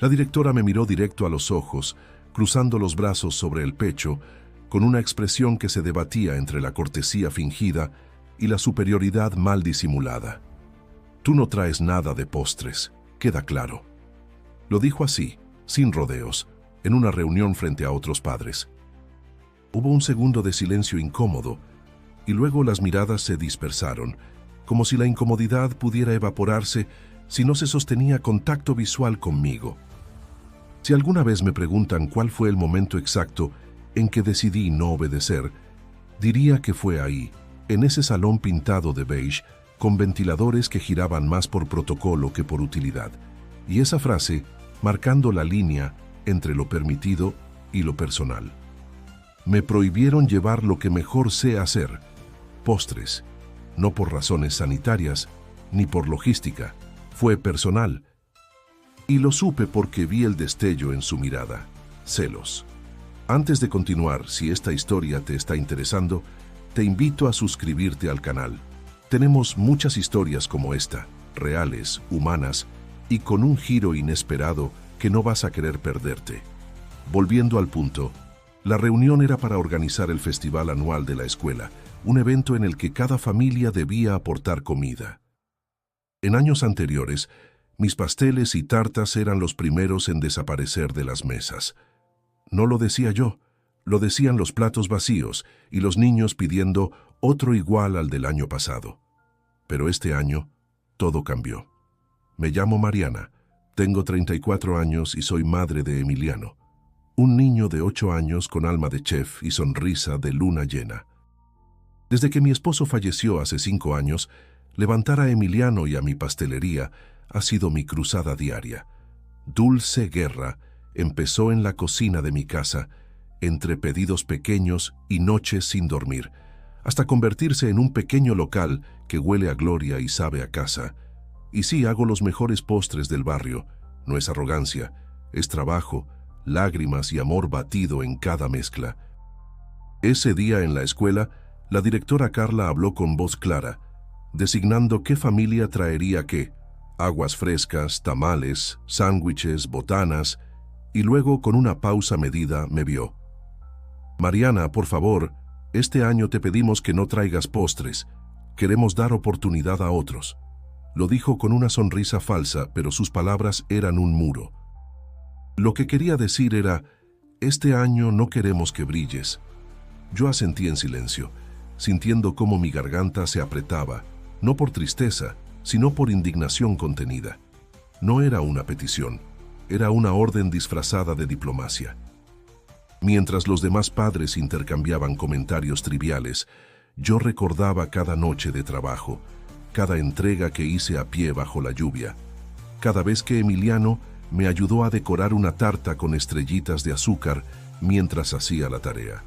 La directora me miró directo a los ojos, cruzando los brazos sobre el pecho, con una expresión que se debatía entre la cortesía fingida y la superioridad mal disimulada. «Tú no traes nada de postres, queda claro». Lo dijo así, sin rodeos, en una reunión frente a otros padres. Hubo un segundo de silencio incómodo, y luego las miradas se dispersaron, como si la incomodidad pudiera evaporarse si no se sostenía contacto visual conmigo. Si alguna vez me preguntan cuál fue el momento exacto en que decidí no obedecer, diría que fue ahí, en ese salón pintado de beige, con ventiladores que giraban más por protocolo que por utilidad, y esa frase marcando la línea entre lo permitido y lo personal. Me prohibieron llevar lo que mejor sé hacer, postres, no por razones sanitarias ni por logística, fue personal. Y lo supe porque vi el destello en su mirada, celos. Antes de continuar, si esta historia te está interesando, te invito a suscribirte al canal. Tenemos muchas historias como esta, reales, humanas y con un giro inesperado que no vas a querer perderte. Volviendo al punto, la reunión era para organizar el festival anual de la escuela, un evento en el que cada familia debía aportar comida. En años anteriores, mis pasteles y tartas eran los primeros en desaparecer de las mesas. No lo decía yo, lo decían los platos vacíos y los niños pidiendo otro igual al del año pasado. Pero este año, todo cambió. Me llamo Mariana, tengo 34 años y soy madre de Emiliano, un niño de 8 años con alma de chef y sonrisa de luna llena. Desde que mi esposo falleció hace 5 años, levantar a Emiliano y a mi pastelería ha sido mi cruzada diaria. Dulce guerra empezó en la cocina de mi casa, entre pedidos pequeños y noches sin dormir, hasta convertirse en un pequeño local que huele a gloria y sabe a casa. Y sí, hago los mejores postres del barrio. No es arrogancia, es trabajo, lágrimas y amor batido en cada mezcla. Ese día en la escuela, la directora Carla habló con voz clara, designando qué familia traería qué: aguas frescas, tamales, sándwiches, botanas, y luego con una pausa medida me vio. «Mariana, por favor, este año te pedimos que no traigas postres. Queremos dar oportunidad a otros». Lo dijo con una sonrisa falsa, pero sus palabras eran un muro. Lo que quería decir era: este año no queremos que brilles. Yo asentí en silencio, sintiendo cómo mi garganta se apretaba, no por tristeza, sino por indignación contenida. No era una petición, era una orden disfrazada de diplomacia. Mientras los demás padres intercambiaban comentarios triviales, yo recordaba cada noche de trabajo, cada entrega que hice a pie bajo la lluvia, cada vez que Emiliano me ayudó a decorar una tarta con estrellitas de azúcar mientras hacía la tarea.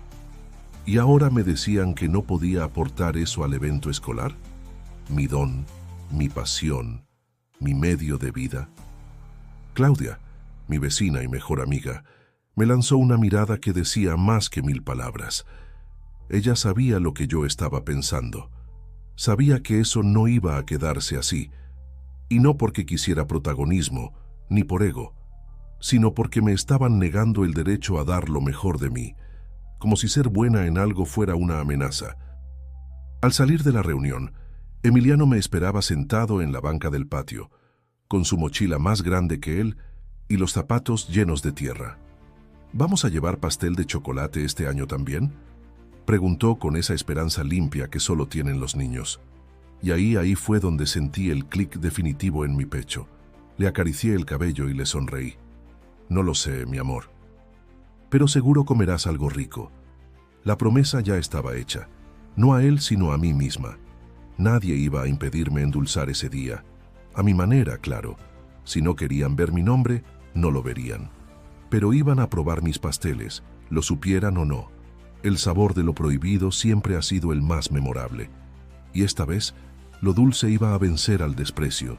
¿Y ahora me decían que no podía aportar eso al evento escolar? Mi don, mi pasión, mi medio de vida. Claudia, mi vecina y mejor amiga, me lanzó una mirada que decía más que 1000 palabras. Ella sabía lo que yo estaba pensando. Sabía que eso no iba a quedarse así, y no porque quisiera protagonismo, ni por ego, sino porque me estaban negando el derecho a dar lo mejor de mí, como si ser buena en algo fuera una amenaza. Al salir de la reunión, Emiliano me esperaba sentado en la banca del patio, con su mochila más grande que él y los zapatos llenos de tierra. ¿Vamos a llevar pastel de chocolate este año también?, preguntó con esa esperanza limpia que solo tienen los niños. Y ahí fue donde sentí el clic definitivo en mi pecho. Le acaricié el cabello y le sonreí. «No lo sé, mi amor. Pero seguro comerás algo rico». La promesa ya estaba hecha, no a él sino a mí misma. Nadie iba a impedirme endulzar ese día. A mi manera, claro. Si no querían ver mi nombre, no lo verían. Pero iban a probar mis pasteles, lo supieran o no. El sabor de lo prohibido siempre ha sido el más memorable. Y esta vez, lo dulce iba a vencer al desprecio.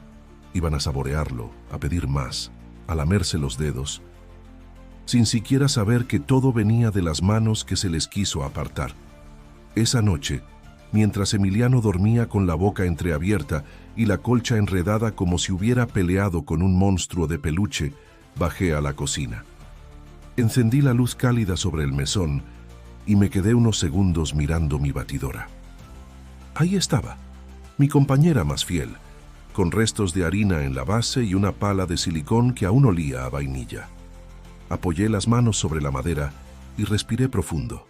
Iban a saborearlo, a pedir más, a lamerse los dedos, sin siquiera saber que todo venía de las manos que se les quiso apartar. Esa noche, mientras Emiliano dormía con la boca entreabierta y la colcha enredada como si hubiera peleado con un monstruo de peluche, Bajé a la cocina. Encendí la luz cálida sobre el mesón y me quedé unos segundos mirando mi batidora. Ahí estaba, mi compañera más fiel, con restos de harina en la base y una pala de silicón que aún olía a vainilla. Apoyé las manos sobre la madera y respiré profundo.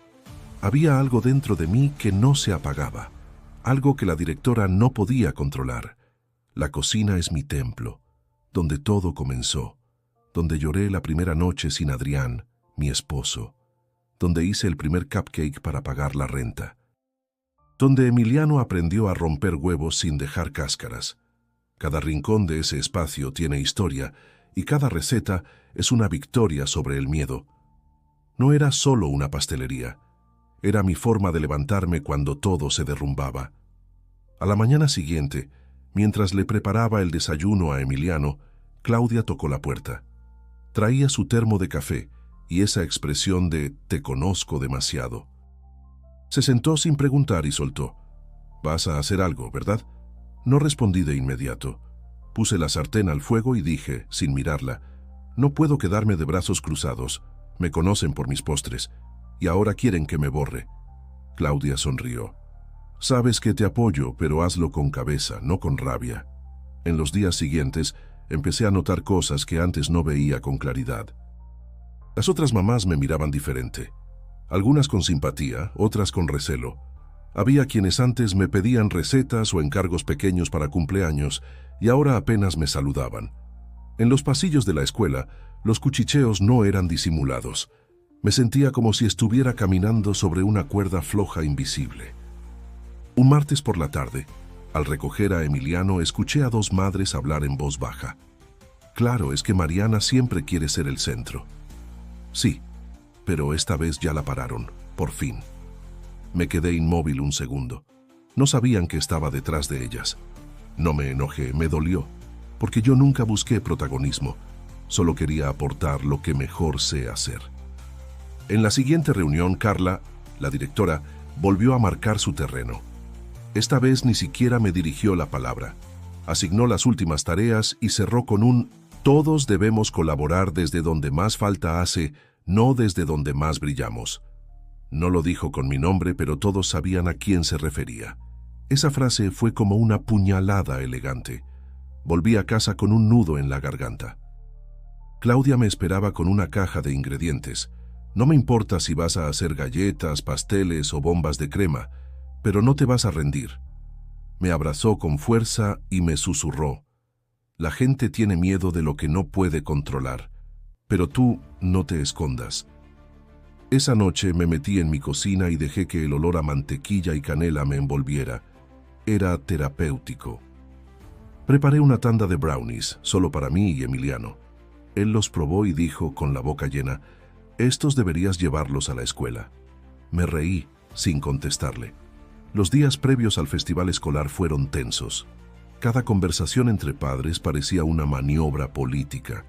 Había algo dentro de mí que no se apagaba, algo que la directora no podía controlar. La cocina es mi templo, donde todo comenzó, donde lloré la primera noche sin Adrián, mi esposo, donde hice el primer cupcake para pagar la renta, donde Emiliano aprendió a romper huevos sin dejar cáscaras. Cada rincón de ese espacio tiene historia y cada receta es una victoria sobre el miedo. No era solo una pastelería, era mi forma de levantarme cuando todo se derrumbaba. A la mañana siguiente, mientras le preparaba el desayuno a Emiliano, Claudia tocó la puerta. Traía su termo de café y esa expresión de «te conozco demasiado». Se sentó sin preguntar y soltó. «Vas a hacer algo, ¿verdad?». No respondí de inmediato. Puse la sartén al fuego y dije, sin mirarla, «No puedo quedarme de brazos cruzados. Me conocen por mis postres, y ahora quieren que me borre». Claudia sonrió. «Sabes que te apoyo, pero hazlo con cabeza, no con rabia». En los días siguientes, empecé a notar cosas que antes no veía con claridad. Las otras mamás me miraban diferente. Algunas con simpatía, otras con recelo. Había quienes antes me pedían recetas o encargos pequeños para cumpleaños, y ahora apenas me saludaban. En los pasillos de la escuela, los cuchicheos no eran disimulados. Me sentía como si estuviera caminando sobre una cuerda floja invisible. Un martes por la tarde, al recoger a Emiliano, escuché a dos madres hablar en voz baja. Claro, es que Mariana siempre quiere ser el centro. Sí, pero esta vez ya la pararon, por fin. Me quedé inmóvil un segundo. No sabían que estaba detrás de ellas. No me enojé, me dolió, porque yo nunca busqué protagonismo. Solo quería aportar lo que mejor sé hacer. En la siguiente reunión, Carla, la directora, volvió a marcar su terreno. Esta vez ni siquiera me dirigió la palabra. Asignó las últimas tareas y cerró con un «Todos debemos colaborar desde donde más falta hace, no desde donde más brillamos». No lo dijo con mi nombre, pero todos sabían a quién se refería. Esa frase fue como una puñalada elegante. Volví a casa con un nudo en la garganta. Claudia me esperaba con una caja de ingredientes. «No me importa si vas a hacer galletas, pasteles o bombas de crema, pero no te vas a rendir». Me abrazó con fuerza y me susurró: «La gente tiene miedo de lo que no puede controlar, pero tú no te escondas». Esa noche me metí en mi cocina y dejé que el olor a mantequilla y canela me envolviera. Era terapéutico. Preparé una tanda de brownies, solo para mí y Emiliano. Él los probó y dijo con la boca llena: «Estos deberías llevarlos a la escuela». Me reí, sin contestarle. Los días previos al festival escolar fueron tensos. Cada conversación entre padres parecía una maniobra política.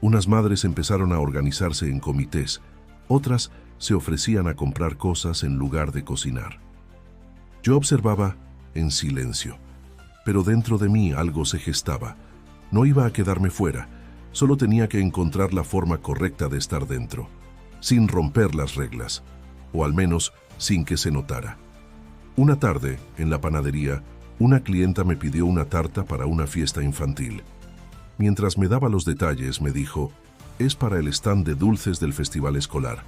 Unas madres empezaron a organizarse en comités, otras se ofrecían a comprar cosas en lugar de cocinar. Yo observaba en silencio, pero dentro de mí algo se gestaba. No iba a quedarme fuera, solo tenía que encontrar la forma correcta de estar dentro, sin romper las reglas, o al menos sin que se notara. Una tarde, en la panadería, una clienta me pidió una tarta para una fiesta infantil. Mientras me daba los detalles, me dijo: «Es para el stand de dulces del festival escolar».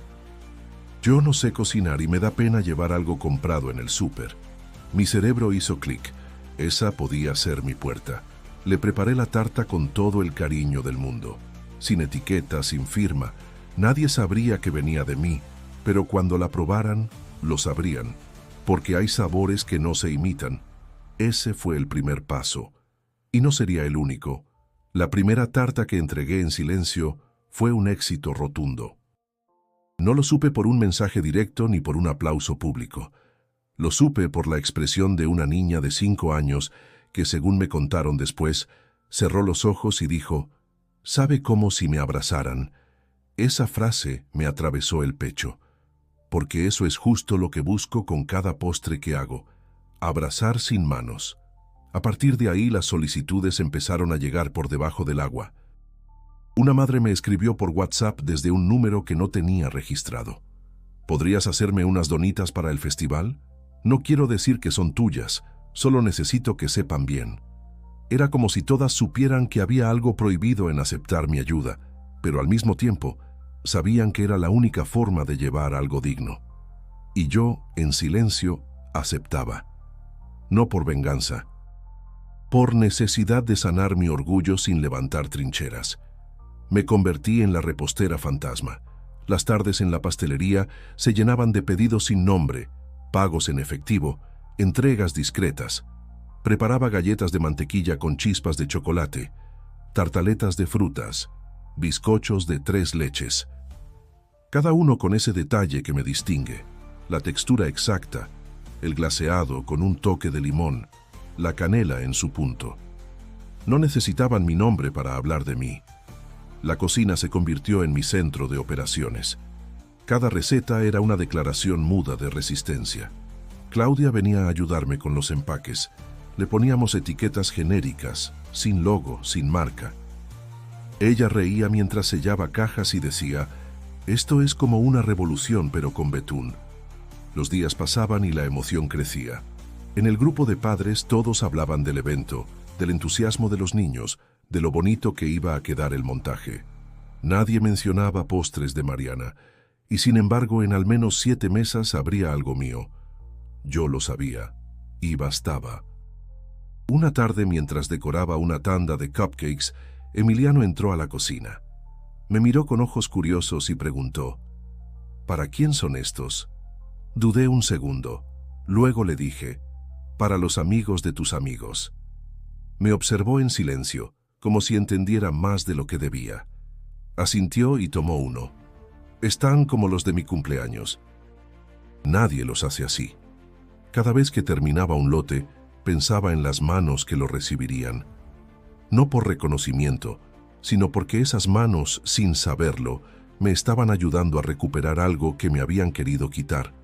Yo no sé cocinar y me da pena llevar algo comprado en el súper. Mi cerebro hizo clic. Esa podía ser mi puerta. Le preparé la tarta con todo el cariño del mundo. Sin etiqueta, sin firma. Nadie sabría que venía de mí, pero cuando la probaran, lo sabrían, porque hay sabores que no se imitan. Ese fue el primer paso. Y no sería el único. La primera tarta que entregué en silencio fue un éxito rotundo. No lo supe por un mensaje directo ni por un aplauso público. Lo supe por la expresión de una niña de 5 años que, según me contaron después, cerró los ojos y dijo: «Sabe como si me abrazaran». Esa frase me atravesó el pecho, porque eso es justo lo que busco con cada postre que hago: abrazar sin manos. A partir de ahí las solicitudes empezaron a llegar por debajo del agua. Una madre me escribió por WhatsApp desde un número que no tenía registrado. ¿Podrías hacerme unas donitas para el festival? No quiero decir que son tuyas, solo necesito que sepan bien. Era como si todas supieran que había algo prohibido en aceptar mi ayuda, pero al mismo tiempo sabían que era la única forma de llevar algo digno. Y yo, en silencio, aceptaba. No por venganza, por necesidad de sanar mi orgullo sin levantar trincheras. Me convertí en la repostera fantasma. Las tardes en la pastelería se llenaban de pedidos sin nombre, pagos en efectivo, entregas discretas. Preparaba galletas de mantequilla con chispas de chocolate, tartaletas de frutas, bizcochos de 3 leches. Cada uno con ese detalle que me distingue, la textura exacta, el glaseado con un toque de limón, la canela en su punto. No necesitaban mi nombre para hablar de mí. La cocina se convirtió en mi centro de operaciones. Cada receta era una declaración muda de resistencia. Claudia venía a ayudarme con los empaques. Le poníamos etiquetas genéricas, sin logo, sin marca. Ella reía mientras sellaba cajas y decía, «Esto es como una revolución, pero con betún». Los días pasaban y la emoción crecía. En el grupo de padres todos hablaban del evento, del entusiasmo de los niños, de lo bonito que iba a quedar el montaje. Nadie mencionaba postres de Mariana, y sin embargo en al menos 7 mesas habría algo mío. Yo lo sabía, y bastaba. Una tarde, mientras decoraba una tanda de cupcakes, Emiliano entró a la cocina. Me miró con ojos curiosos y preguntó, «¿Para quién son estos?» Dudé un segundo. Luego le dije, «Para los amigos de tus amigos». Me observó en silencio, como si entendiera más de lo que debía. Asintió y tomó uno. «Están como los de mi cumpleaños». Nadie los hace así. Cada vez que terminaba un lote, pensaba en las manos que lo recibirían. No por reconocimiento, sino porque esas manos, sin saberlo, me estaban ayudando a recuperar algo que me habían querido quitar: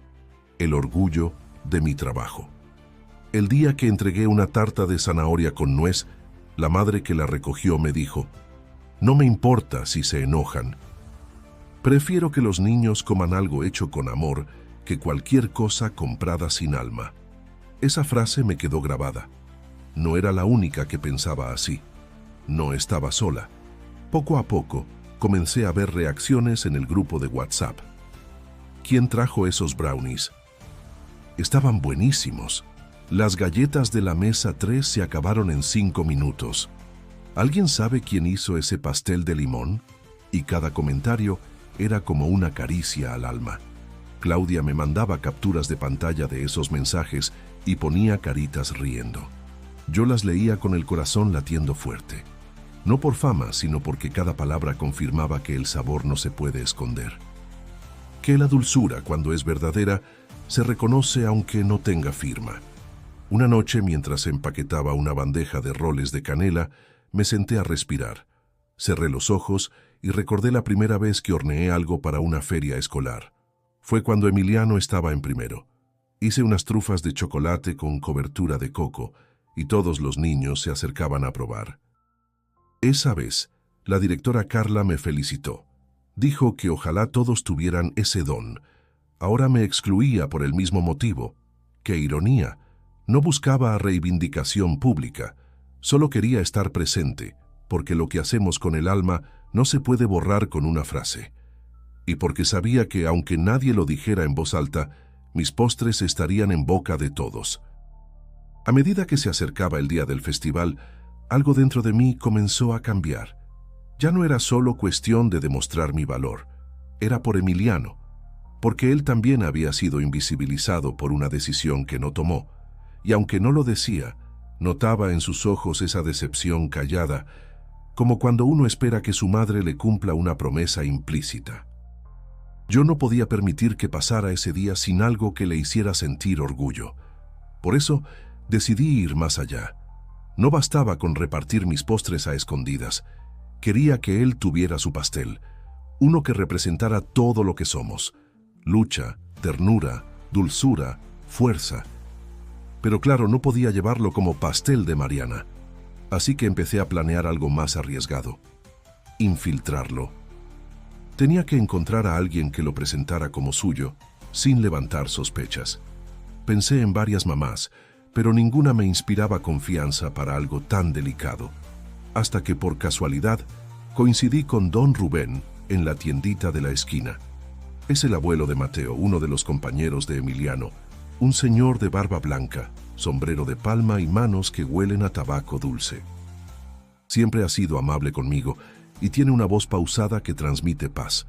el orgullo de mi trabajo. El día que entregué una tarta de zanahoria con nuez, la madre que la recogió me dijo, «No me importa si se enojan. Prefiero que los niños coman algo hecho con amor que cualquier cosa comprada sin alma». Esa frase me quedó grabada. No era la única que pensaba así. No estaba sola. Poco a poco, comencé a ver reacciones en el grupo de WhatsApp. ¿Quién trajo esos brownies? Estaban buenísimos. Las galletas de la mesa 3 se acabaron en 5 minutos. ¿Alguien sabe quién hizo ese pastel de limón? Y cada comentario era como una caricia al alma. Claudia me mandaba capturas de pantalla de esos mensajes y ponía caritas riendo. Yo las leía con el corazón latiendo fuerte. No por fama, sino porque cada palabra confirmaba que el sabor no se puede esconder. Que la dulzura, cuando es verdadera, se reconoce aunque no tenga firma. Una noche, mientras empaquetaba una bandeja de roles de canela, me senté a respirar. Cerré los ojos y recordé la primera vez que horneé algo para una feria escolar. Fue cuando Emiliano estaba en primero. Hice unas trufas de chocolate con cobertura de coco y todos los niños se acercaban a probar. Esa vez, la directora Carla me felicitó. Dijo que ojalá todos tuvieran ese don. Ahora me excluía por el mismo motivo. ¡Qué ironía! No buscaba reivindicación pública, solo quería estar presente, porque lo que hacemos con el alma no se puede borrar con una frase. Y porque sabía que, aunque nadie lo dijera en voz alta, mis postres estarían en boca de todos. A medida que se acercaba el día del festival, algo dentro de mí comenzó a cambiar. Ya no era solo cuestión de demostrar mi valor, era por Emiliano, porque él también había sido invisibilizado por una decisión que no tomó, y aunque no lo decía, notaba en sus ojos esa decepción callada, como cuando uno espera que su madre le cumpla una promesa implícita. Yo no podía permitir que pasara ese día sin algo que le hiciera sentir orgullo. Por eso, decidí ir más allá. No bastaba con repartir mis postres a escondidas. Quería que él tuviera su pastel, uno que representara todo lo que somos: lucha, ternura, dulzura, fuerza. Pero claro, no podía llevarlo como pastel de Mariana, así que empecé a planear algo más arriesgado. infiltrarlo. Tenía que encontrar a alguien que lo presentara como suyo, sin levantar sospechas. Pensé en varias mamás, pero ninguna me inspiraba confianza para algo tan delicado, hasta que por casualidad coincidí con don Rubén en la tiendita de la esquina. Es el abuelo de Mateo, uno de los compañeros de Emiliano, un señor de barba blanca, sombrero de palma y manos que huelen a tabaco dulce. Siempre ha sido amable conmigo y tiene una voz pausada que transmite paz.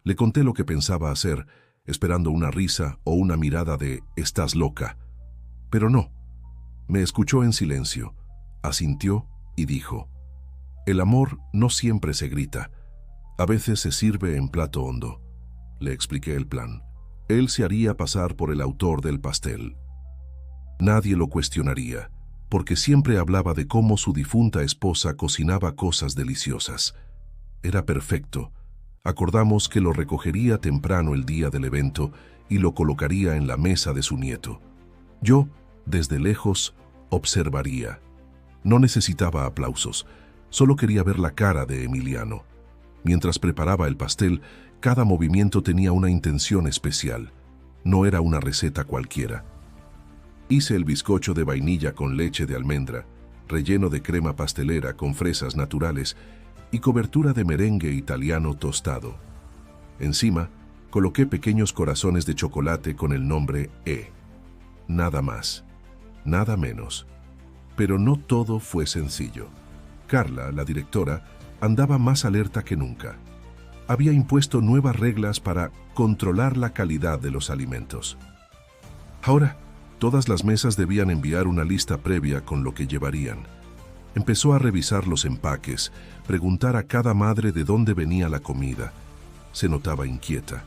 Le conté lo que pensaba hacer, esperando una risa o una mirada de «estás loca». Pero no. Me escuchó en silencio, asintió y dijo: «El amor no siempre se grita, a veces se sirve en plato hondo». Le expliqué el plan. Él se haría pasar por el autor del pastel. Nadie lo cuestionaría, porque siempre hablaba de cómo su difunta esposa cocinaba cosas deliciosas. Era perfecto. Acordamos que lo recogería temprano el día del evento y lo colocaría en la mesa de su nieto. Yo, desde lejos, observaría. No necesitaba aplausos, solo quería ver la cara de Emiliano. Mientras preparaba el pastel, cada movimiento tenía una intención especial. No era una receta cualquiera. Hice el bizcocho de vainilla con leche de almendra, relleno de crema pastelera con fresas naturales y cobertura de merengue italiano tostado. Encima, coloqué pequeños corazones de chocolate con el nombre E. Nada más, nada menos. Pero no todo fue sencillo. Carla, la directora, andaba más alerta que nunca. Había impuesto nuevas reglas para controlar la calidad de los alimentos. Ahora, todas las mesas debían enviar una lista previa con lo que llevarían. Empezó a revisar los empaques, preguntar a cada madre de dónde venía la comida. Se notaba inquieta,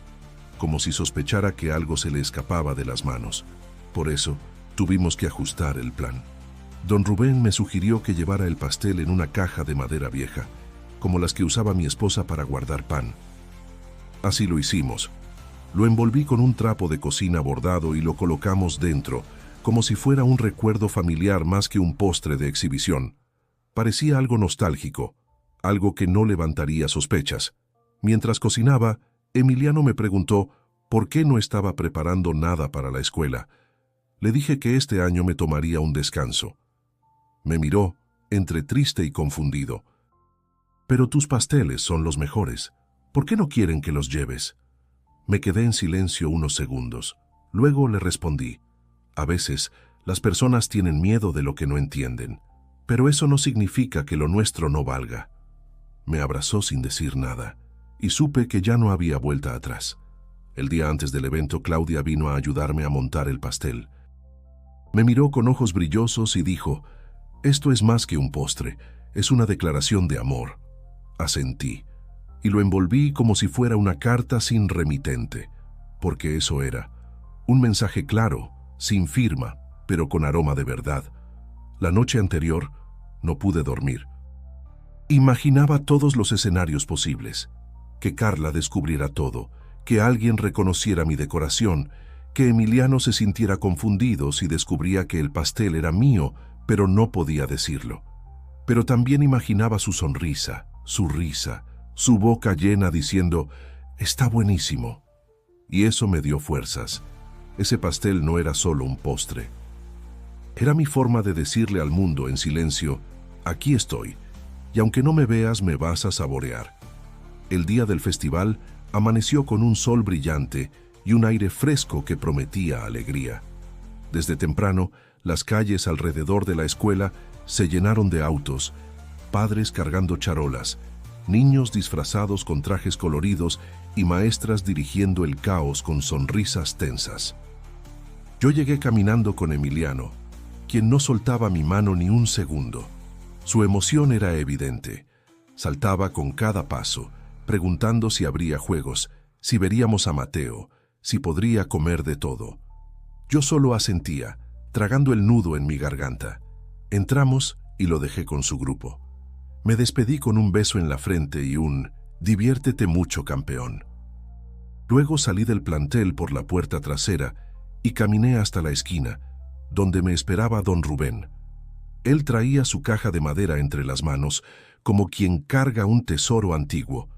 como si sospechara que algo se le escapaba de las manos. Por eso, tuvimos que ajustar el plan. Don Rubén me sugirió que llevara el pastel en una caja de madera vieja, como las que usaba mi esposa para guardar pan. Así lo hicimos. Lo envolví con un trapo de cocina bordado y lo colocamos dentro, como si fuera un recuerdo familiar más que un postre de exhibición. Parecía algo nostálgico, algo que no levantaría sospechas. Mientras cocinaba, Emiliano me preguntó por qué no estaba preparando nada para la escuela. Le dije que este año me tomaría un descanso. Me miró, entre triste y confundido. «Pero tus pasteles son los mejores. ¿Por qué no quieren que los lleves?» Me quedé en silencio unos segundos. Luego le respondí: «A veces, las personas tienen miedo de lo que no entienden. Pero eso no significa que lo nuestro no valga». Me abrazó sin decir nada, y supe que ya no había vuelta atrás. El día antes del evento, Claudia vino a ayudarme a montar el pastel. Me miró con ojos brillosos y dijo: «Esto es más que un postre, es una declaración de amor». Asentí, y lo envolví como si fuera una carta sin remitente, porque eso era, un mensaje claro, sin firma, pero con aroma de verdad. La noche anterior no pude dormir. Imaginaba todos los escenarios posibles, que Carla descubriera todo, que alguien reconociera mi decoración, que Emiliano se sintiera confundido si descubría que el pastel era mío, pero no podía decirlo. Pero también imaginaba su sonrisa, su risa, su boca llena diciendo: «Está buenísimo». Y eso me dio fuerzas. Ese pastel no era solo un postre. Era mi forma de decirle al mundo en silencio: «Aquí estoy, y aunque no me veas, me vas a saborear». El día del festival amaneció con un sol brillante y un aire fresco que prometía alegría. Desde temprano, las calles alrededor de la escuela se llenaron de autos, padres cargando charolas, niños disfrazados con trajes coloridos y maestras dirigiendo el caos con sonrisas tensas. Yo llegué caminando con Emiliano, quien no soltaba mi mano ni un segundo. Su emoción era evidente. Saltaba con cada paso, preguntando si habría juegos, si veríamos a Mateo, si podría comer de todo. Yo solo asentía, tragando el nudo en mi garganta. Entramos y lo dejé con su grupo. Me despedí con un beso en la frente y un «diviértete mucho, campeón». Luego salí del plantel por la puerta trasera y caminé hasta la esquina, donde me esperaba don Rubén. Él traía su caja de madera entre las manos, como quien carga un tesoro antiguo.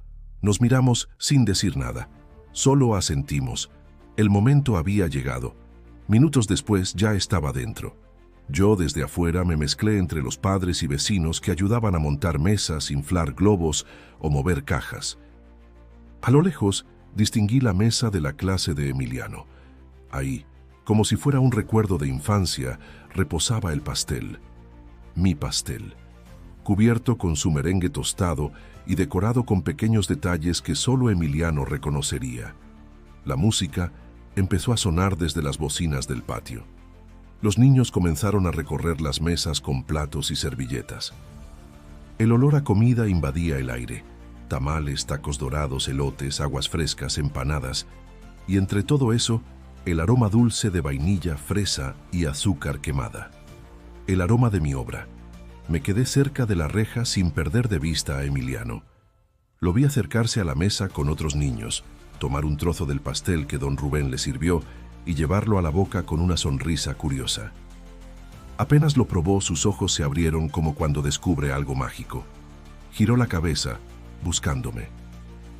Nos miramos sin decir nada. Solo asentimos. El momento había llegado. Minutos después ya estaba dentro. Yo desde afuera me mezclé entre los padres y vecinos que ayudaban a montar mesas, inflar globos o mover cajas. A lo lejos distinguí la mesa de la clase de Emiliano. Ahí, como si fuera un recuerdo de infancia, reposaba el pastel. Mi pastel, cubierto con su merengue tostado y decorado con pequeños detalles que solo Emiliano reconocería. La música empezó a sonar desde las bocinas del patio. Los niños comenzaron a recorrer las mesas con platos y servilletas. El olor a comida invadía el aire. Tamales, tacos dorados, elotes, aguas frescas, empanadas. Y entre todo eso, el aroma dulce de vainilla, fresa y azúcar quemada. El aroma de mi obra. Me quedé cerca de la reja sin perder de vista a Emiliano. Lo vi acercarse a la mesa con otros niños, tomar un trozo del pastel que don Rubén le sirvió y llevarlo a la boca con una sonrisa curiosa. Apenas lo probó, sus ojos se abrieron como cuando descubre algo mágico. Giró la cabeza, buscándome.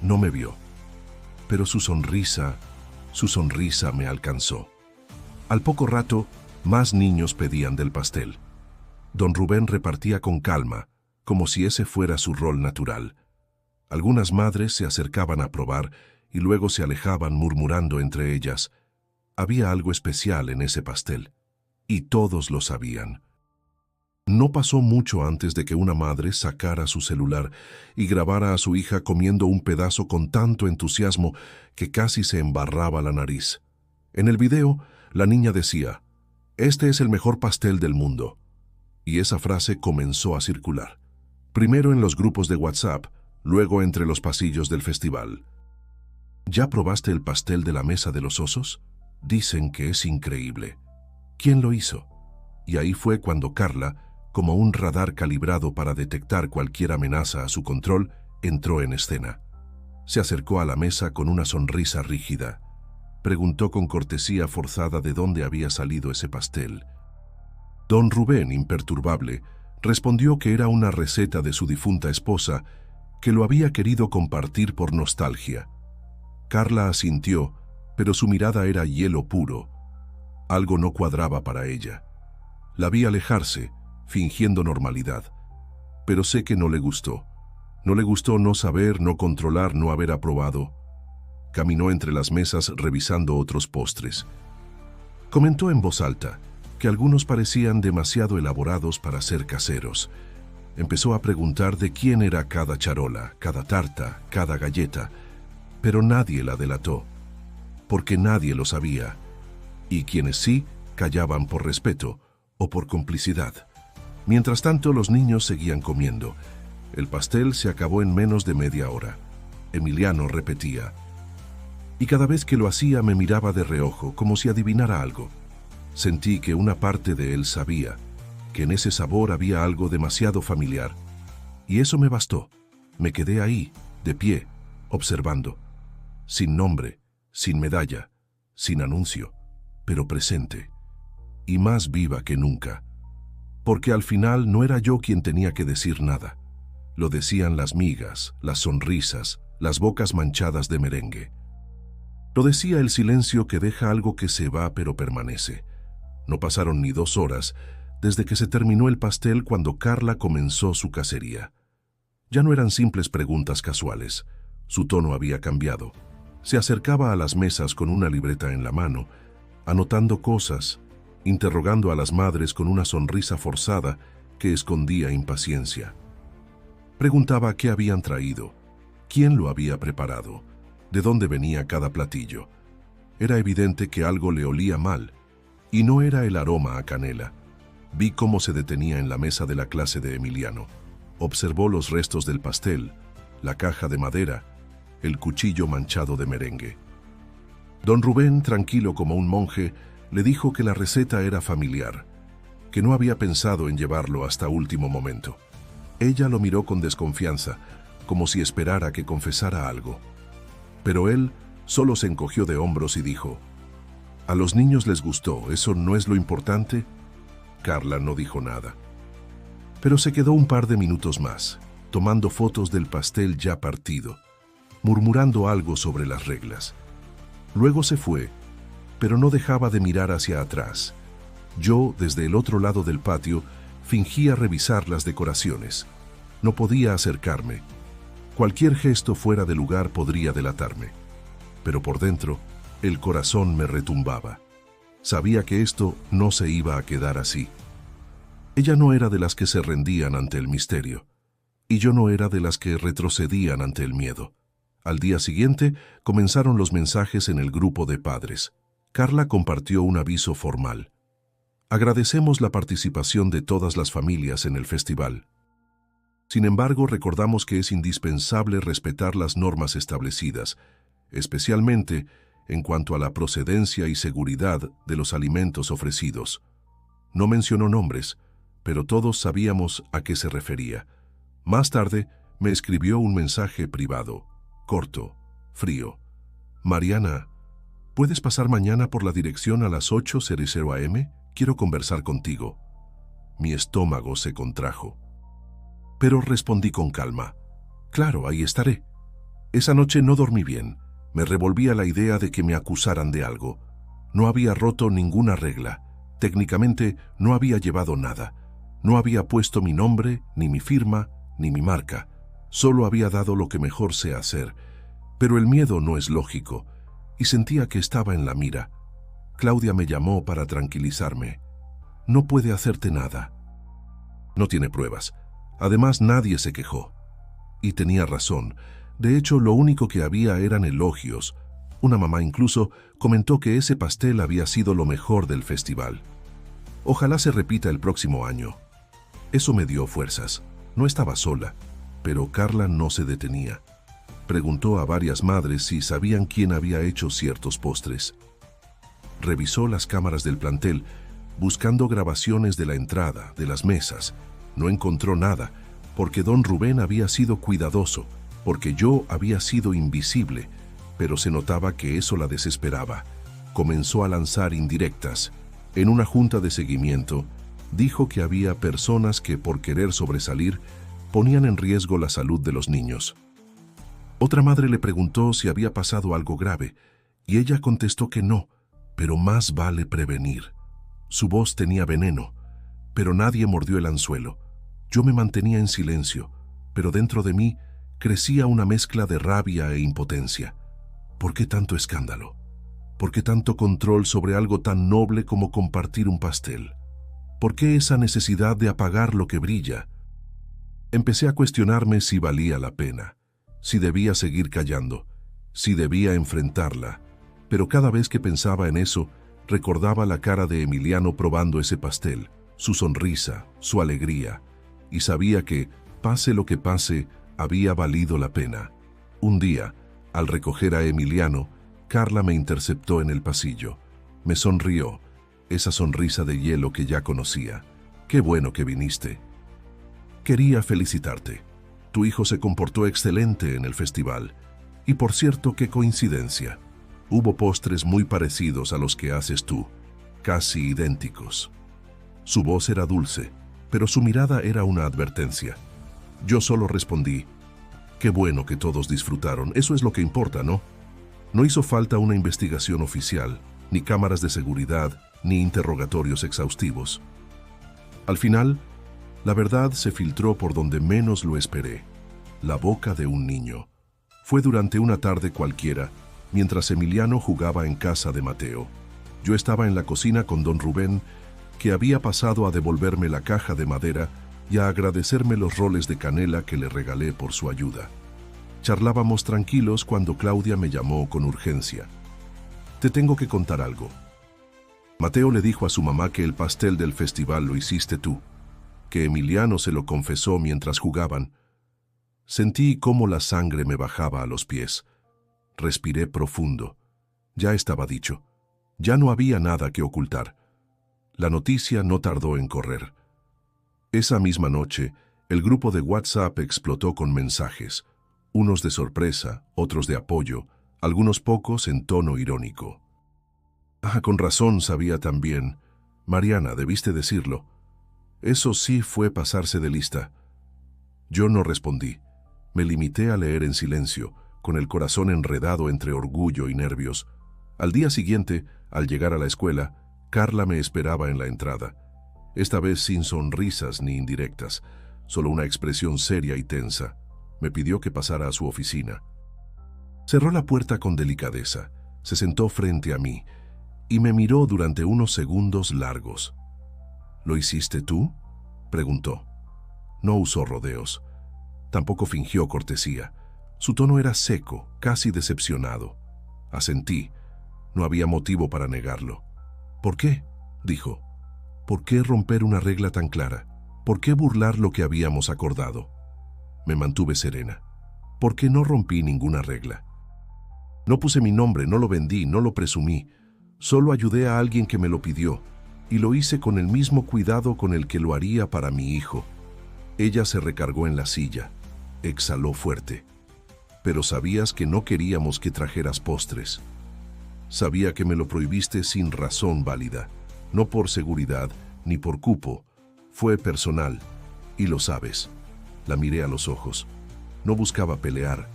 No me vio, pero su sonrisa me alcanzó. Al poco rato, más niños pedían del pastel. Don Rubén repartía con calma, como si ese fuera su rol natural. Algunas madres se acercaban a probar y luego se alejaban murmurando entre ellas. Había algo especial en ese pastel, y todos lo sabían. No pasó mucho antes de que una madre sacara su celular y grabara a su hija comiendo un pedazo con tanto entusiasmo que casi se embarraba la nariz. En el video, la niña decía, «Este es el mejor pastel del mundo». Y esa frase comenzó a circular. Primero en los grupos de WhatsApp, luego entre los pasillos del festival. ¿Ya probaste el pastel de la mesa de los osos? Dicen que es increíble. ¿Quién lo hizo? Y ahí fue cuando Carla, como un radar calibrado para detectar cualquier amenaza a su control, entró en escena. Se acercó a la mesa con una sonrisa rígida. Preguntó con cortesía forzada de dónde había salido ese pastel. Don Rubén, imperturbable, respondió que era una receta de su difunta esposa, que lo había querido compartir por nostalgia. Carla asintió, pero su mirada era hielo puro. Algo no cuadraba para ella. La vi alejarse, fingiendo normalidad. Pero sé que no le gustó. No le gustó no saber, no controlar, no haber aprobado. Caminó entre las mesas revisando otros postres. Comentó en voz alta que algunos parecían demasiado elaborados para ser caseros. Empezó a preguntar de quién era cada charola, cada tarta, cada galleta, pero nadie la delató, porque nadie lo sabía, y quienes sí, callaban por respeto o por complicidad. Mientras tanto, los niños seguían comiendo. El pastel se acabó en menos de media hora. Emiliano repetía. Y cada vez que lo hacía me miraba de reojo, como si adivinara algo. Sentí que una parte de él sabía, que en ese sabor había algo demasiado familiar. Y eso me bastó. Me quedé ahí, de pie, observando. Sin nombre, sin medalla, sin anuncio, pero presente. Y más viva que nunca. Porque al final no era yo quien tenía que decir nada. Lo decían las migas, las sonrisas, las bocas manchadas de merengue. Lo decía el silencio que deja algo que se va pero permanece. No pasaron ni 2 horas desde que se terminó el pastel cuando Carla comenzó su cacería. Ya no eran simples preguntas casuales. Su tono había cambiado. Se acercaba a las mesas con una libreta en la mano, anotando cosas, interrogando a las madres con una sonrisa forzada que escondía impaciencia. Preguntaba qué habían traído, quién lo había preparado, de dónde venía cada platillo. Era evidente que algo le olía mal, y no era el aroma a canela. Vi cómo se detenía en la mesa de la clase de Emiliano. Observó los restos del pastel, la caja de madera, el cuchillo manchado de merengue. Don Rubén, tranquilo como un monje, le dijo que la receta era familiar, que no había pensado en llevarlo hasta último momento. Ella lo miró con desconfianza, como si esperara que confesara algo. Pero él solo se encogió de hombros y dijo, «A los niños les gustó, ¿eso no es lo importante?» Carla no dijo nada. Pero se quedó un par de minutos más. tomando fotos del pastel ya partido, murmurando algo sobre las reglas. Luego se fue, pero no dejaba de mirar hacia atrás. Yo, desde el otro lado del patio, fingía revisar las decoraciones. No podía acercarme. Cualquier gesto fuera de lugar podría delatarme. Pero por dentro, el corazón me retumbaba. Sabía que esto no se iba a quedar así. Ella no era de las que se rendían ante el misterio, y yo no era de las que retrocedían ante el miedo. Al día siguiente comenzaron los mensajes en el grupo de padres. Carla compartió un aviso formal. Agradecemos la participación de todas las familias en el festival. Sin embargo, recordamos que es indispensable respetar las normas establecidas, especialmente en cuanto a la procedencia y seguridad de los alimentos ofrecidos. No mencionó nombres, pero todos sabíamos a qué se refería. Más tarde, me escribió un mensaje privado, corto, frío. Mariana, ¿puedes pasar mañana por la dirección a las 8:00 am? Quiero conversar contigo. Mi estómago se contrajo. Pero respondí con calma. Claro, ahí estaré. Esa noche no dormí bien. Me revolvía la idea de que me acusaran de algo. No había roto ninguna regla. Técnicamente no había llevado nada. No había puesto mi nombre, ni mi firma, ni mi marca. Solo había dado lo que mejor sé hacer. Pero el miedo no es lógico, y sentía que estaba en la mira. Claudia me llamó para tranquilizarme. No puede hacerte nada. No tiene pruebas. Además, nadie se quejó. Y tenía razón. De hecho, lo único que había eran elogios. Una mamá incluso comentó que ese pastel había sido lo mejor del festival. Ojalá se repita el próximo año. Eso me dio fuerzas. No estaba sola, pero Carla no se detenía. Preguntó a varias madres si sabían quién había hecho ciertos postres. Revisó las cámaras del plantel, buscando grabaciones de la entrada, de las mesas. No encontró nada, porque don Rubén había sido cuidadoso, porque yo había sido invisible, pero se notaba que eso la desesperaba. Comenzó a lanzar indirectas. En una junta de seguimiento, dijo que había personas que, por querer sobresalir, ponían en riesgo la salud de los niños. Otra madre le preguntó si había pasado algo grave, y ella contestó que no, pero más vale prevenir. Su voz tenía veneno, pero nadie mordió el anzuelo. Yo me mantenía en silencio, pero dentro de mí crecía una mezcla de rabia e impotencia. ¿Por qué tanto escándalo? ¿Por qué tanto control sobre algo tan noble como compartir un pastel? ¿Por qué esa necesidad de apagar lo que brilla? Empecé a cuestionarme si valía la pena, si debía seguir callando, si debía enfrentarla. Pero cada vez que pensaba en eso, recordaba la cara de Emiliano probando ese pastel, su sonrisa, su alegría, y sabía que, pase lo que pase, había valido la pena. Un día, al recoger a Emiliano, Carla me interceptó en el pasillo. Me sonrió, esa sonrisa de hielo que ya conocía. Qué bueno que viniste. Quería felicitarte. Tu hijo se comportó excelente en el festival. Y por cierto, qué coincidencia. Hubo postres muy parecidos a los que haces tú, casi idénticos. Su voz era dulce, pero su mirada era una advertencia. Yo solo respondí, qué bueno que todos disfrutaron, eso es lo que importa, ¿no? No hizo falta una investigación oficial, ni cámaras de seguridad, ni interrogatorios exhaustivos. Al final, la verdad se filtró por donde menos lo esperé, la boca de un niño. Fue durante una tarde cualquiera, mientras Emiliano jugaba en casa de Mateo. Yo estaba en la cocina con don Rubén, que había pasado a devolverme la caja de madera y a agradecerme los roles de canela que le regalé por su ayuda. Charlábamos tranquilos cuando Claudia me llamó con urgencia. Te tengo que contar algo. Mateo le dijo a su mamá que el pastel del festival lo hiciste tú, que Emiliano se lo confesó mientras jugaban. Sentí cómo la sangre me bajaba a los pies. Respiré profundo. Ya estaba dicho. Ya no había nada que ocultar. La noticia no tardó en correr. Esa misma noche, el grupo de WhatsApp explotó con mensajes, unos de sorpresa, otros de apoyo, algunos pocos en tono irónico. Con razón sabía también. Mariana, debiste decirlo. Eso sí fue pasarse de lista. Yo no respondí. Me limité a leer en silencio, con el corazón enredado entre orgullo y nervios. Al día siguiente, al llegar a la escuela, Carla me esperaba en la entrada. Esta vez sin sonrisas ni indirectas, solo una expresión seria y tensa. Me pidió que pasara a su oficina. Cerró la puerta con delicadeza, se sentó frente a mí y me miró durante unos segundos largos. ¿Lo hiciste tú?, preguntó. No usó rodeos. Tampoco fingió cortesía. Su tono era seco, casi decepcionado. Asentí. No había motivo para negarlo. ¿Por qué?, dijo. ¿Por qué romper una regla tan clara? ¿Por qué burlar lo que habíamos acordado? Me mantuve serena. ¿Por qué no rompí ninguna regla? No puse mi nombre, no lo vendí, no lo presumí. Solo ayudé a alguien que me lo pidió, y lo hice con el mismo cuidado con el que lo haría para mi hijo. Ella se recargó en la silla. Exhaló fuerte. Pero sabías que no queríamos que trajeras postres. Sabía que me lo prohibiste sin razón válida, no por seguridad ni por cupo. Fue personal, y lo sabes. La miré a los ojos. No buscaba pelear.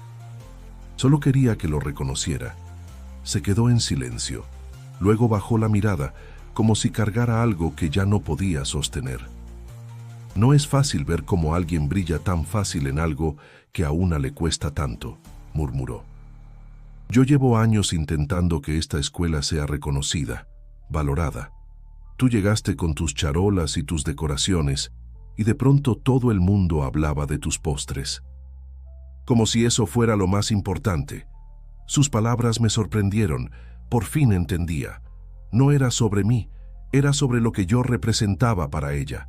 Solo quería que lo reconociera. Se quedó en silencio. Luego bajó la mirada, como si cargara algo que ya no podía sostener. No es fácil ver cómo alguien brilla tan fácil en algo que a una le cuesta tanto, murmuró. Yo llevo años intentando que esta escuela sea reconocida, valorada. Tú llegaste con tus charolas y tus decoraciones, y de pronto todo el mundo hablaba de tus postres. Como si eso fuera lo más importante. Sus palabras me sorprendieron. Por fin entendía. No era sobre mí, era sobre lo que yo representaba para ella.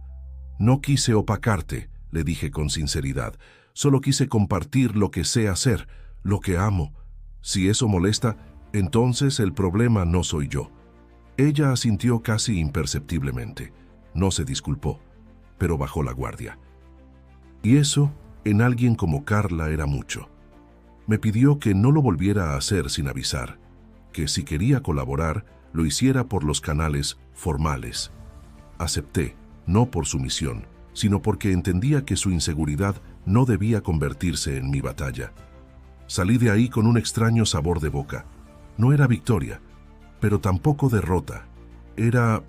No quise opacarte, le dije con sinceridad. Solo quise compartir lo que sé hacer, lo que amo. Si eso molesta, entonces el problema no soy yo. Ella asintió casi imperceptiblemente. No se disculpó, pero bajó la guardia. Y eso, en alguien como Carla, era mucho. Me pidió que no lo volviera a hacer sin avisar, que si quería colaborar, lo hiciera por los canales formales. Acepté, no por sumisión, sino porque entendía que su inseguridad no debía convertirse en mi batalla. Salí de ahí con un extraño sabor de boca. No era victoria, pero tampoco derrota. Era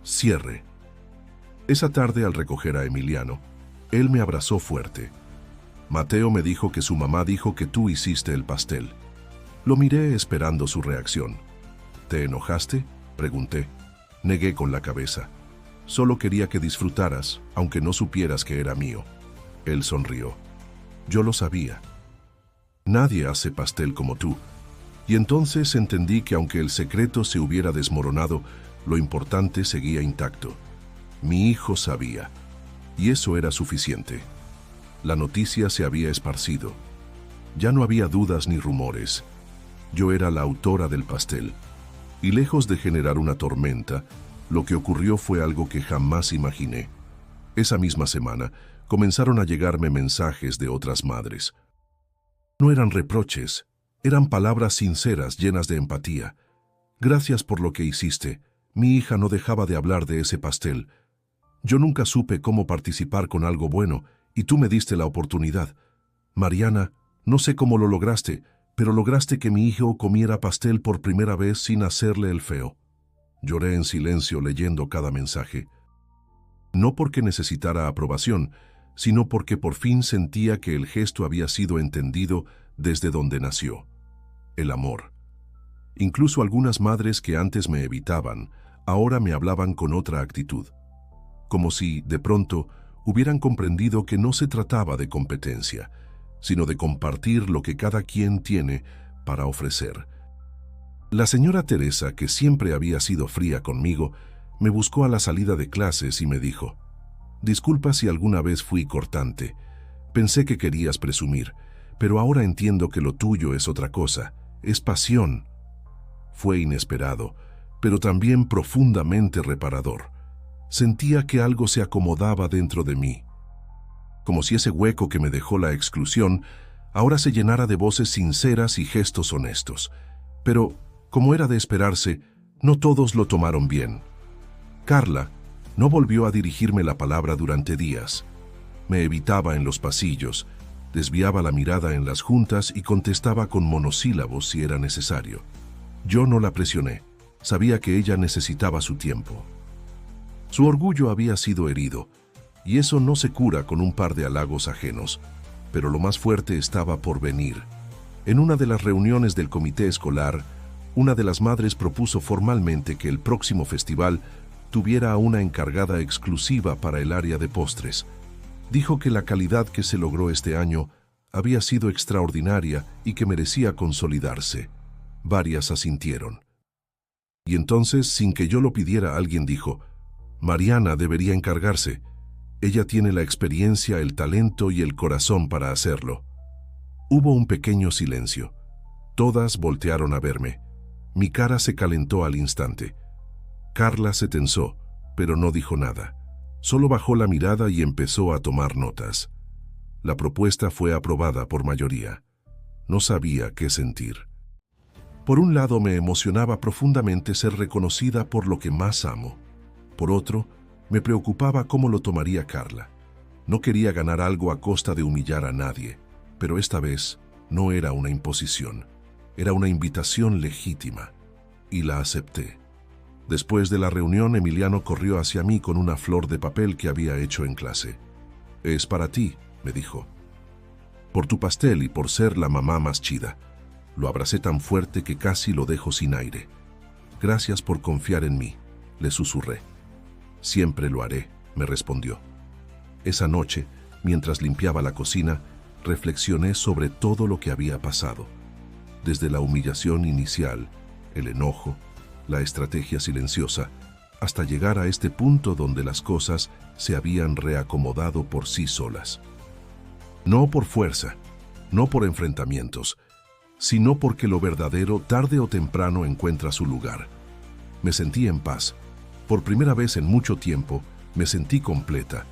cierre. Esa tarde, al recoger a Emiliano, él me abrazó fuerte. Mateo me dijo que su mamá dijo que tú hiciste el pastel. Lo miré esperando su reacción. ¿Te enojaste?, pregunté. Negué con la cabeza. Solo quería que disfrutaras, aunque no supieras que era mío. Él sonrió. Yo lo sabía. Nadie hace pastel como tú. Y entonces entendí que aunque el secreto se hubiera desmoronado, lo importante seguía intacto. Mi hijo sabía. Y eso era suficiente. La noticia se había esparcido. Ya no había dudas ni rumores. Yo era la autora del pastel. Y lejos de generar una tormenta, lo que ocurrió fue algo que jamás imaginé. Esa misma semana, comenzaron a llegarme mensajes de otras madres. No eran reproches, eran palabras sinceras llenas de empatía. Gracias por lo que hiciste. Mi hija no dejaba de hablar de ese pastel. Yo nunca supe cómo participar con algo bueno, y tú me diste la oportunidad. Mariana, no sé cómo lo lograste, pero lograste que mi hijo comiera pastel por primera vez sin hacerle el feo. Lloré en silencio leyendo cada mensaje. No porque necesitara aprobación, sino porque por fin sentía que el gesto había sido entendido desde donde nació. El amor. Incluso algunas madres que antes me evitaban, ahora me hablaban con otra actitud. Como si, de pronto, hubieran comprendido que no se trataba de competencia, sino de compartir lo que cada quien tiene para ofrecer. La señora Teresa, que siempre había sido fría conmigo, me buscó a la salida de clases y me dijo: «Disculpa si alguna vez fui cortante. Pensé que querías presumir, pero ahora entiendo que lo tuyo es otra cosa, es pasión». Fue inesperado, pero también profundamente reparador. Sentía que algo se acomodaba dentro de mí, como si ese hueco que me dejó la exclusión ahora se llenara de voces sinceras y gestos honestos. Pero, como era de esperarse, no todos lo tomaron bien. Carla no volvió a dirigirme la palabra durante días. Me evitaba en los pasillos, desviaba la mirada en las juntas y contestaba con monosílabos si era necesario. Yo no la presioné. Sabía que ella necesitaba su tiempo. Su orgullo había sido herido, y eso no se cura con un par de halagos ajenos, pero lo más fuerte estaba por venir. En una de las reuniones del comité escolar, una de las madres propuso formalmente que el próximo festival tuviera a una encargada exclusiva para el área de postres. Dijo que la calidad que se logró este año había sido extraordinaria y que merecía consolidarse. Varias asintieron. Y entonces, sin que yo lo pidiera, alguien dijo: Mariana debería encargarse. Ella tiene la experiencia, el talento y el corazón para hacerlo. Hubo un pequeño silencio. Todas voltearon a verme. Mi cara se calentó al instante. Carla se tensó, pero no dijo nada. Solo bajó la mirada y empezó a tomar notas. La propuesta fue aprobada por mayoría. No sabía qué sentir. Por un lado, me emocionaba profundamente ser reconocida por lo que más amo. Por otro, me preocupaba cómo lo tomaría Carla. No quería ganar algo a costa de humillar a nadie, pero esta vez no era una imposición. Era una invitación legítima, y la acepté. Después de la reunión, Emiliano corrió hacia mí con una flor de papel que había hecho en clase. «Es para ti», me dijo. «Por tu pastel y por ser la mamá más chida». Lo abracé tan fuerte que casi lo dejo sin aire. «Gracias por confiar en mí», le susurré. «Siempre lo haré», me respondió. Esa noche, mientras limpiaba la cocina, reflexioné sobre todo lo que había pasado. Desde la humillación inicial, el enojo, la estrategia silenciosa, hasta llegar a este punto donde las cosas se habían reacomodado por sí solas. No por fuerza, no por enfrentamientos, sino porque lo verdadero tarde o temprano encuentra su lugar. Me sentí en paz. Por primera vez en mucho tiempo, me sentí completa.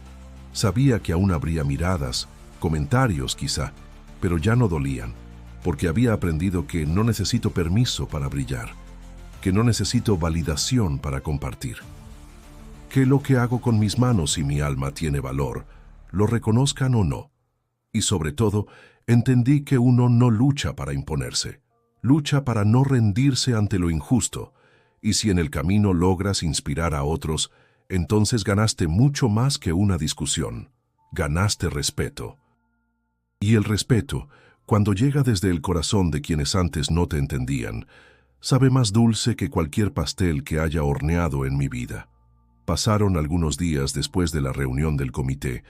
Sabía que aún habría miradas, comentarios quizá, pero ya no dolían, porque había aprendido que no necesito permiso para brillar, que no necesito validación para compartir. Que lo que hago con mis manos y mi alma tiene valor, lo reconozcan o no. Y sobre todo, entendí que uno no lucha para imponerse, lucha para no rendirse ante lo injusto, y si en el camino logras inspirar a otros, entonces ganaste mucho más que una discusión, ganaste respeto. Y el respeto, cuando llega desde el corazón de quienes antes no te entendían, sabe más dulce que cualquier pastel que haya horneado en mi vida. Pasaron algunos días después de la reunión del comité,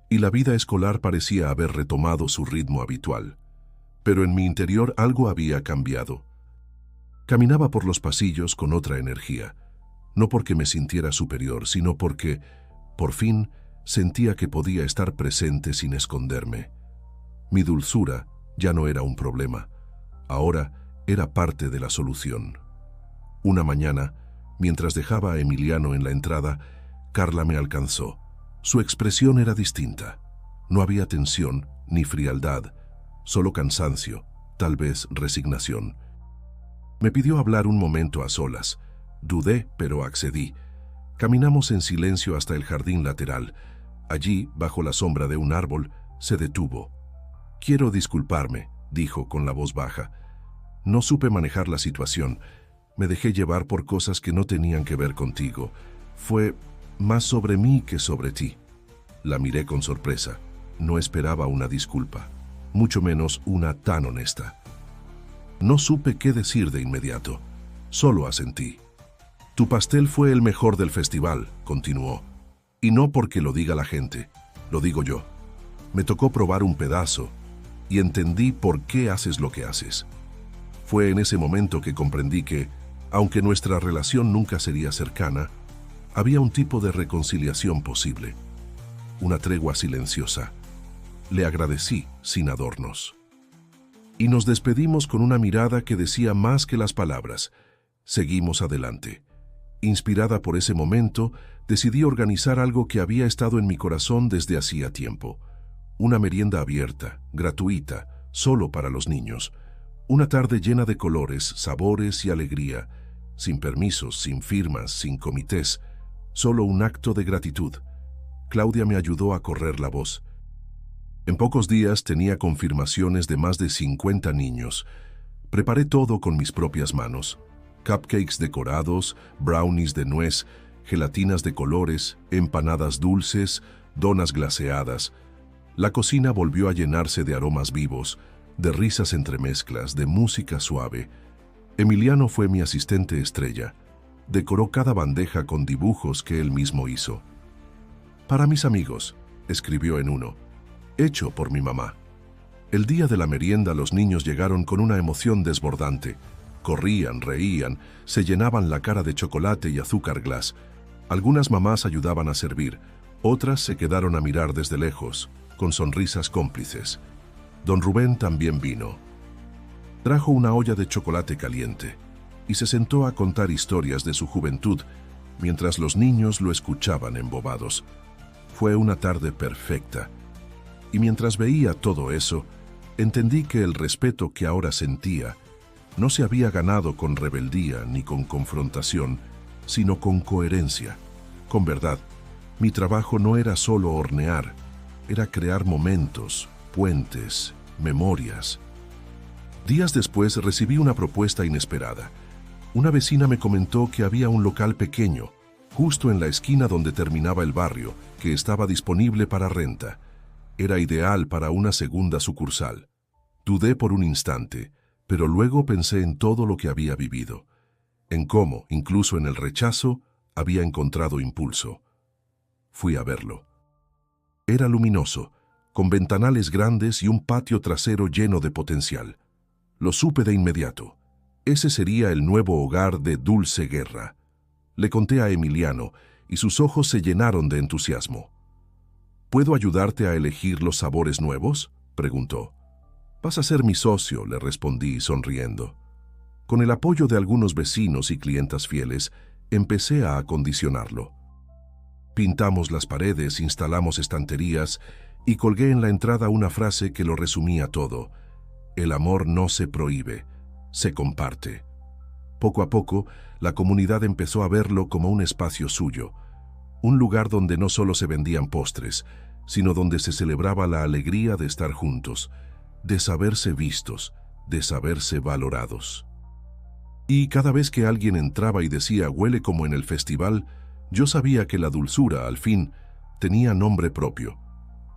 y la vida escolar parecía haber retomado su ritmo habitual. Pero en mi interior algo había cambiado. Caminaba por los pasillos con otra energía, no porque me sintiera superior, sino porque, por fin, sentía que podía estar presente sin esconderme. Mi dulzura ya no era un problema, ahora era parte de la solución. Una mañana, mientras dejaba a Emiliano en la entrada, Carla me alcanzó. Su expresión era distinta. No había tensión ni frialdad, solo cansancio, tal vez resignación. Me pidió hablar un momento a solas. Dudé, pero accedí. Caminamos en silencio hasta el jardín lateral. Allí, bajo la sombra de un árbol, se detuvo. «Quiero disculparme», dijo con la voz baja. «No supe manejar la situación. Me dejé llevar por cosas que no tenían que ver contigo. Fue más sobre mí que sobre ti». La miré con sorpresa. No esperaba una disculpa, mucho menos una tan honesta. No supe qué decir de inmediato. Solo asentí. «Tu pastel fue el mejor del festival», continuó. «Y no porque lo diga la gente, lo digo yo. Me tocó probar un pedazo y entendí por qué haces lo que haces». Fue en ese momento que comprendí que, aunque nuestra relación nunca sería cercana, había un tipo de reconciliación posible. Una tregua silenciosa. Le agradecí sin adornos. Y nos despedimos con una mirada que decía más que las palabras. Seguimos adelante. Inspirada por ese momento, decidí organizar algo que había estado en mi corazón desde hacía tiempo. Una merienda abierta, gratuita, solo para los niños. Una tarde llena de colores, sabores y alegría, sin permisos, sin firmas, sin comités, solo un acto de gratitud. Claudia me ayudó a correr la voz. En pocos días tenía confirmaciones de más de 50 niños. Preparé todo con mis propias manos. Cupcakes decorados, brownies de nuez, gelatinas de colores, empanadas dulces, donas glaseadas. La cocina volvió a llenarse de aromas vivos, de risas entre mezclas, de música suave. Emiliano fue mi asistente estrella. Decoró cada bandeja con dibujos que él mismo hizo. Para mis amigos, escribió en uno, hecho por mi mamá. El día de la merienda los niños llegaron con una emoción desbordante. Corrían, reían, se llenaban la cara de chocolate y azúcar glass. Algunas mamás ayudaban a servir, otras se quedaron a mirar desde lejos, con sonrisas cómplices. Don Rubén también vino. Trajo una olla de chocolate caliente y se sentó a contar historias de su juventud, mientras los niños lo escuchaban embobados. Fue una tarde perfecta. Y mientras veía todo eso, entendí que el respeto que ahora sentía no se había ganado con rebeldía ni con confrontación, sino con coherencia, con verdad. Mi trabajo no era solo hornear, era crear momentos, puentes, memorias. Días después recibí una propuesta inesperada. Una vecina me comentó que había un local pequeño, justo en la esquina donde terminaba el barrio, que estaba disponible para renta. Era ideal para una segunda sucursal. Dudé por un instante, pero luego pensé en todo lo que había vivido, en cómo, incluso en el rechazo, había encontrado impulso. Fui a verlo. Era luminoso, con ventanales grandes y un patio trasero lleno de potencial. Lo supe de inmediato. Ese sería el nuevo hogar de Dulce Guerra. Le conté a Emiliano, y sus ojos se llenaron de entusiasmo. ¿Puedo ayudarte a elegir los sabores nuevos?, preguntó. Vas a ser mi socio, le respondí sonriendo. Con el apoyo de algunos vecinos y clientas fieles, empecé a acondicionarlo. Pintamos las paredes, instalamos estanterías y colgué en la entrada una frase que lo resumía todo. El amor no se prohíbe, se comparte. Poco a poco, la comunidad empezó a verlo como un espacio suyo, un lugar donde no solo se vendían postres, sino donde se celebraba la alegría de estar juntos, de saberse vistos, de saberse valorados. Y cada vez que alguien entraba y decía «huele como en el festival», yo sabía que la dulzura, al fin, tenía nombre propio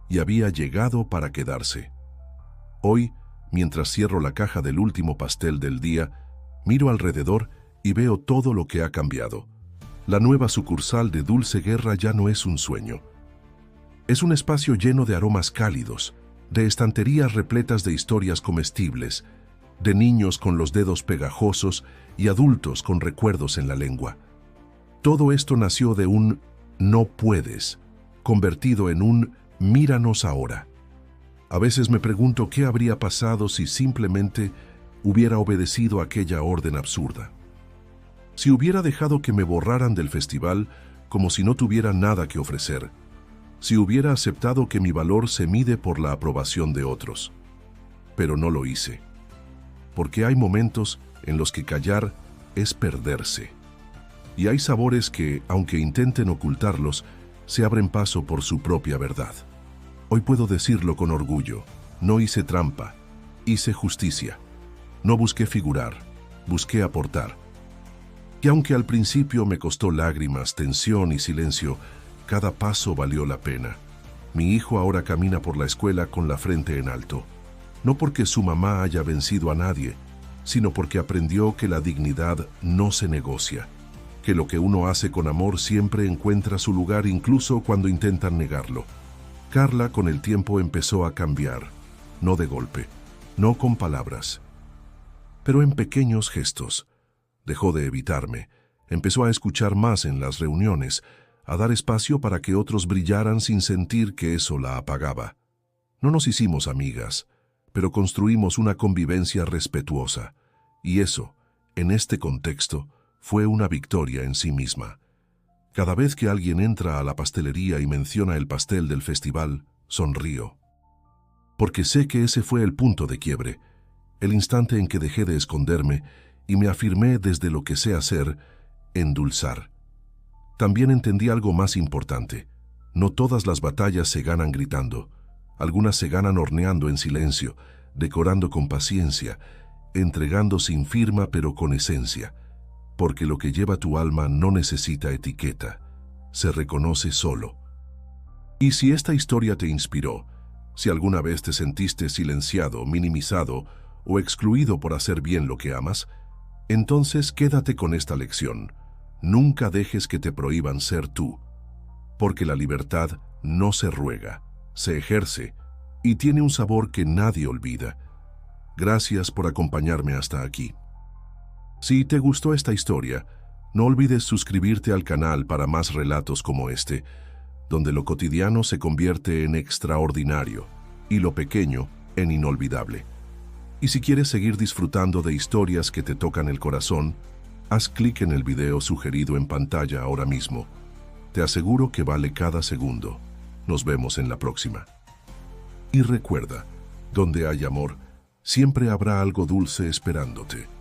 y había llegado para quedarse. Hoy, mientras cierro la caja del último pastel del día, miro alrededor y veo todo lo que ha cambiado. La nueva sucursal de Dulce Guerra ya no es un sueño. Es un espacio lleno de aromas cálidos, de estanterías repletas de historias comestibles, de niños con los dedos pegajosos y adultos con recuerdos en la lengua. Todo esto nació de un «no puedes», convertido en un «míranos ahora». A veces me pregunto qué habría pasado si simplemente hubiera obedecido aquella orden absurda. Si hubiera dejado que me borraran del festival como si no tuviera nada que ofrecer. Si hubiera aceptado que mi valor se mide por la aprobación de otros. Pero no lo hice. Porque hay momentos en los que callar es perderse. Y hay sabores que, aunque intenten ocultarlos, se abren paso por su propia verdad. Hoy puedo decirlo con orgullo. No hice trampa, hice justicia. No busqué figurar, busqué aportar. Y aunque al principio me costó lágrimas, tensión y silencio, cada paso valió la pena. Mi hijo ahora camina por la escuela con la frente en alto. No porque su mamá haya vencido a nadie, sino porque aprendió que la dignidad no se negocia, que lo que uno hace con amor siempre encuentra su lugar incluso cuando intentan negarlo. Carla con el tiempo empezó a cambiar, no de golpe, no con palabras, pero en pequeños gestos. Dejó de evitarme, empezó a escuchar más en las reuniones, a dar espacio para que otros brillaran sin sentir que eso la apagaba. No nos hicimos amigas, pero construimos una convivencia respetuosa, y eso, en este contexto, fue una victoria en sí misma. Cada vez que alguien entra a la pastelería y menciona el pastel del festival, sonrío. Porque sé que ese fue el punto de quiebre, el instante en que dejé de esconderme y me afirmé desde lo que sé hacer, endulzar. También entendí algo más importante. No todas las batallas se ganan gritando. Algunas se ganan horneando en silencio, decorando con paciencia, entregando sin firma pero con esencia, porque lo que lleva tu alma no necesita etiqueta, se reconoce solo. Y si esta historia te inspiró, si alguna vez te sentiste silenciado, minimizado o excluido por hacer bien lo que amas, entonces quédate con esta lección. Nunca dejes que te prohíban ser tú, porque la libertad no se ruega, se ejerce y tiene un sabor que nadie olvida. Gracias por acompañarme hasta aquí. Si te gustó esta historia, no olvides suscribirte al canal para más relatos como este, donde lo cotidiano se convierte en extraordinario y lo pequeño en inolvidable. Y si quieres seguir disfrutando de historias que te tocan el corazón, haz clic en el video sugerido en pantalla ahora mismo. Te aseguro que vale cada segundo. Nos vemos en la próxima. Y recuerda, donde hay amor, siempre habrá algo dulce esperándote.